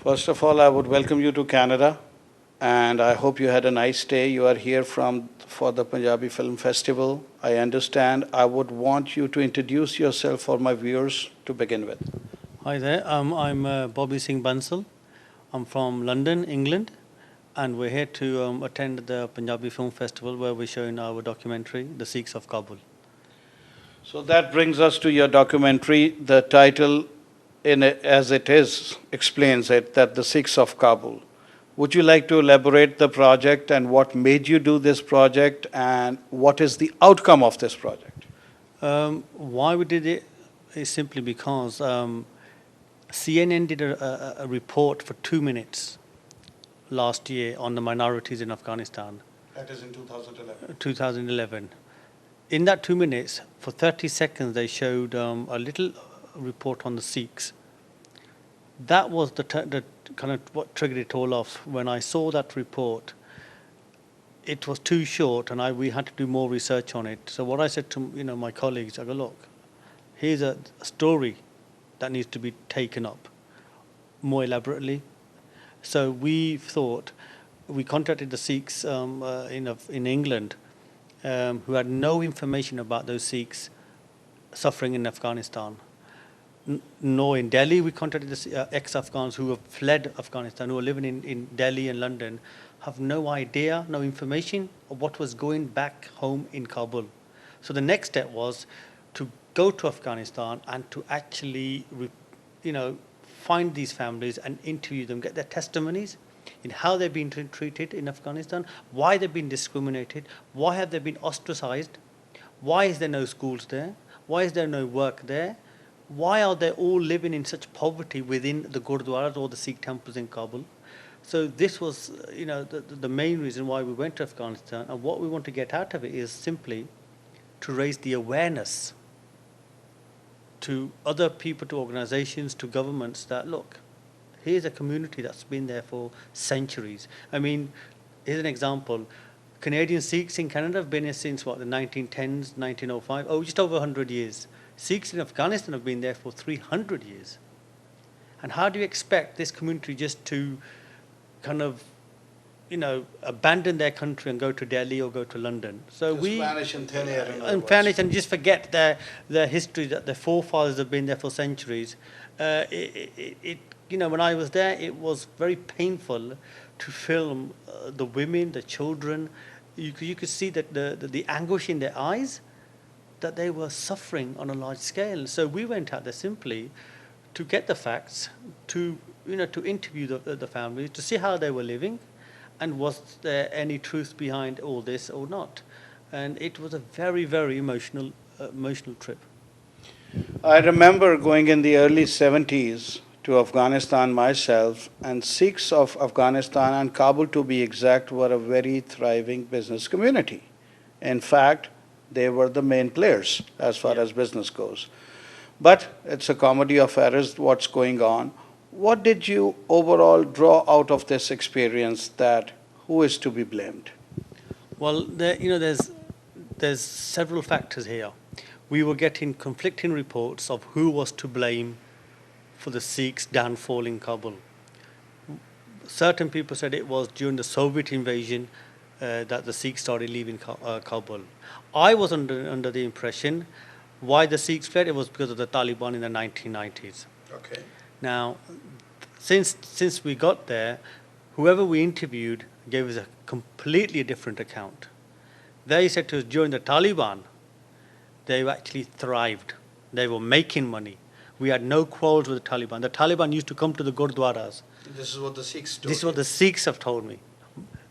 First of all, I would welcome you to Canada, and I hope you had a nice stay. You are here for the Punjabi Film Festival. I understand. I would want you to introduce yourself for my viewers to begin with. Hi there, I'm Bobby Singh Bansal. I'm from London, England, and we're here to attend the Punjabi Film Festival where we're showing our documentary, The Sikhs of Kabul. So that brings us to your documentary. The title, as it is, explains it, that the Sikhs of Kabul. Would you like to elaborate the project and what made you do this project and what is the outcome of this project? Why we did it is simply because CNN did a report for 2 minutes last year on the minorities in Afghanistan. That is in 2011. 2011. In that 2 minutes, for 30 seconds, they showed a little report on the Sikhs. That was the kind of what triggered it all off. When I saw that report, it was too short, and we had to do more research on it. So what I said to my colleagues, I go, look, here's a story that needs to be taken up more elaborately. So we contacted the Sikhs in England who had no information about those Sikhs suffering in Afghanistan. Nor in Delhi, we contacted the ex-Afghans who have fled Afghanistan, who are living in Delhi and London, have no idea, no information of what was going back home in Kabul. So the next step was to go to Afghanistan and to actually, find these families and interview them, get their testimonies in how they've been treated in Afghanistan, why they've been discriminated, why have they been ostracized, why is there no schools there, why is there no work there, why are they all living in such poverty within the gurdwaras or the Sikh temples in Kabul. So this was, the main reason why we went to Afghanistan, and what we want to get out of it is simply to raise the awareness to other people, to organizations, to governments that, look, here's a community that's been there for centuries. I mean, here's an example. Canadian Sikhs in Canada have been here since, the 1910s, 1905? Just over 100 years. Sikhs in Afghanistan have been there for 300 years. And how do you expect this community just to kind of, abandon their country and go to Delhi or go to London? So Just vanish in thin air. And vanish and just forget their history, that their forefathers have been there for centuries. When I was there, it was very painful to film the women, the children. You could see that the anguish in their eyes, that they were suffering on a large scale. So we went out there simply to get the facts, to interview the families, to see how they were living, and was there any truth behind all this or not. And it was a very, very emotional trip. I remember going in the early 70s to Afghanistan myself, and Sikhs of Afghanistan and Kabul, to be exact, were a very thriving business community. In fact, they were the main players as far as business goes. But it's a comedy of errors, what's going on. What did you overall draw out of this experience, that who is to be blamed? Well, there's several factors here. We were getting conflicting reports of who was to blame for the Sikhs' downfall in Kabul. Certain people said it was during the Soviet invasion that the Sikhs started leaving Kabul. I was under the impression why the Sikhs fled, it was because of the Taliban in the 1990s. Okay. Now, since we got there, whoever we interviewed gave us a completely different account. They said to us, during the Taliban, they actually thrived. They were making money. We had no quarrels with the Taliban. The Taliban used to come to the gurdwaras. This is what the Sikhs told This is what the Sikhs have told me.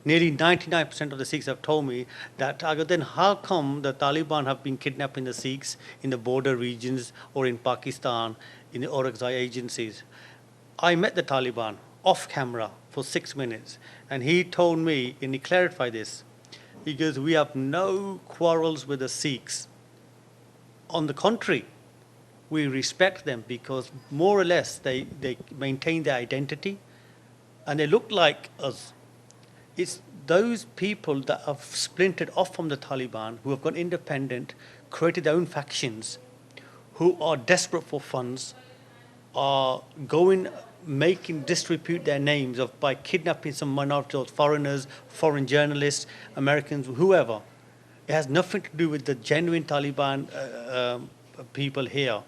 Nearly 99% of the Sikhs have told me that, then how come the Taliban have been kidnapping the Sikhs in the border regions or in Pakistan, in the Orakzai agencies? I met the Taliban off camera for 6 minutes, and he told me, and he clarified this, he goes, we have no quarrels with the Sikhs. On the contrary, we respect them because more or less they maintain their identity and they look like us. It's those people that have splintered off from the Taliban, who have gone independent, created their own factions, who are desperate for funds, are going disrepute their names by kidnapping some minorities, or foreigners, foreign journalists, Americans, whoever. It has nothing to do with the genuine Taliban people here.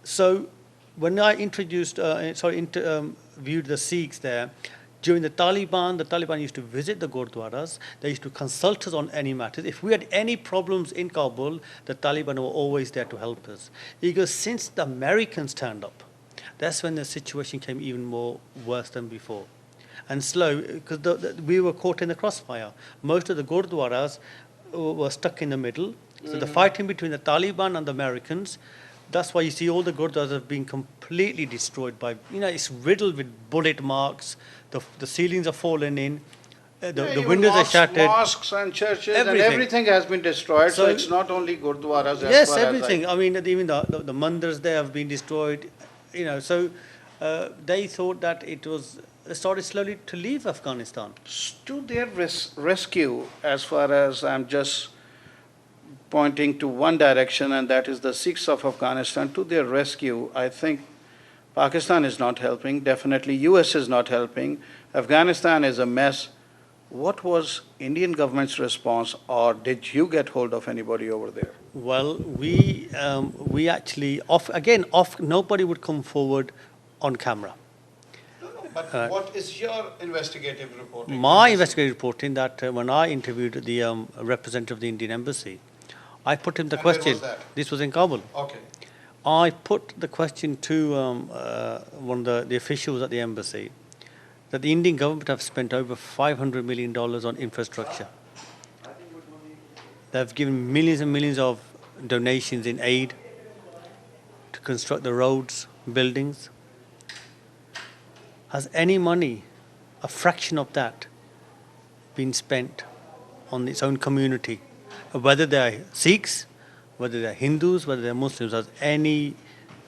So when I interviewed the Sikhs there, during the Taliban used to visit the Gurdwaras. They used to consult us on any matters. If we had any problems in Kabul, the Taliban were always there to help us. He goes, since the Americans turned up, that's when the situation came even more worse than before. And slow, because we were caught in the crossfire. Most of the Gurdwaras were stuck in the middle. So the fighting between the Taliban and the Americans, that's why you see all the Gurdwaras have been completely destroyed by, it's riddled with bullet marks, the ceilings are fallen in, the windows are shattered. Mosques and churches and everything has been destroyed, so it's not only Gurdwaras. Yes, everything. Even the mandirs there have been destroyed, so they thought that started slowly to leave Afghanistan. To their rescue, as far as I'm just pointing to one direction, and that is the Sikhs of Afghanistan, to their rescue, I think Pakistan is not helping, definitely US is not helping, Afghanistan is a mess. What was Indian government's response, or did you get hold of anybody over there? Well, we actually, nobody would come forward on camera. But what is your investigative reporting? My investigative reporting that when I interviewed the representative of the Indian Embassy, I put him the question. Where was that? This was in Kabul. Okay. I put the question to one of the officials at the embassy that the Indian government have spent over $500 million on infrastructure. They've given millions and millions of donations in aid to construct the roads, buildings. Has any money, a fraction of that, been spent on its own community? Whether they're Sikhs, whether they're Hindus, whether they're Muslims, has any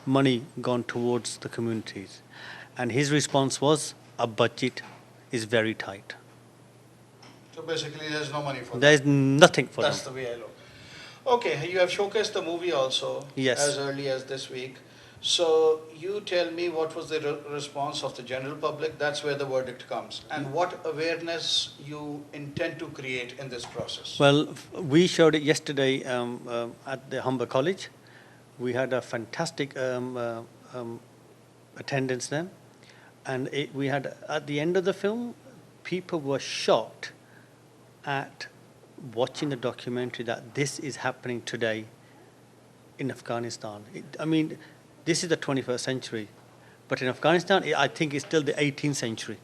money gone towards the communities? And his response was, our budget is very tight. So basically there's no money for them. There's nothing for That's them. the way I look. Okay, you have showcased the movie also. Yes. As early as this week. So you tell me what was the response of the general public. That's where the verdict comes. And what awareness you intend to create in this process? Well, we showed it yesterday at the Humber College. We had a fantastic attendance there. And we had, at the end of the film, people were shocked at watching the documentary that this is happening today in Afghanistan. This is the 21st century, but in Afghanistan, I think it's still the 18th century.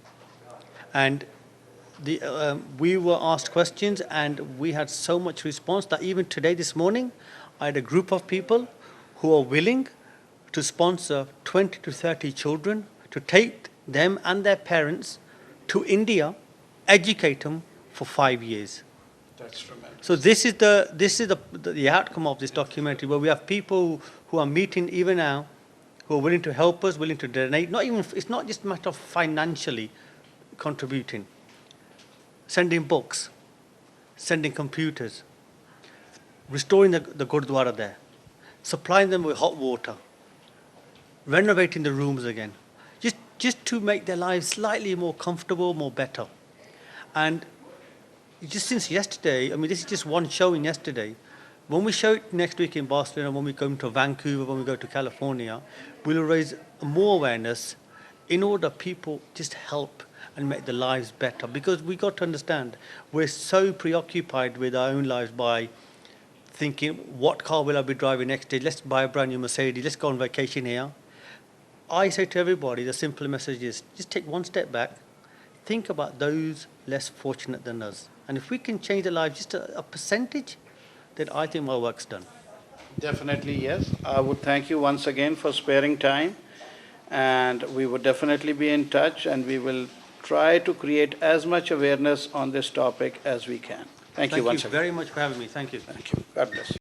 And we were asked questions, and we had so much response that even today, this morning, I had a group of people who are willing to sponsor 20 to 30 children to take them and their parents to India, educate them for 5 years. That's tremendous. So this is the outcome of this documentary, where we have people who are meeting even now, who are willing to help us, willing to donate. It's not just a matter of financially contributing, sending books, sending computers, restoring the Gurdwara there, supplying them with hot water, renovating the rooms again, just to make their lives slightly more comfortable, more better. And just since yesterday, this is just one showing yesterday. When we show it next week in Barcelona, when we come to Vancouver, when we go to California, we'll raise more awareness in order people just help and make their lives better. Because we got to understand, we're so preoccupied with our own lives by thinking, what car will I be driving next day? Let's buy a brand new Mercedes. Let's go on vacation here. I say to everybody, the simple message is, just take one step back. Think about those less fortunate than us. And if we can change their lives just a percentage, then I think my work's done. Definitely, yes. I would thank you once again for sparing time. And we would definitely be in touch, and we will try to create as much awareness on this topic as we can. Thank you once again. Thank you very much for having me. Thank you. Thank you. God bless.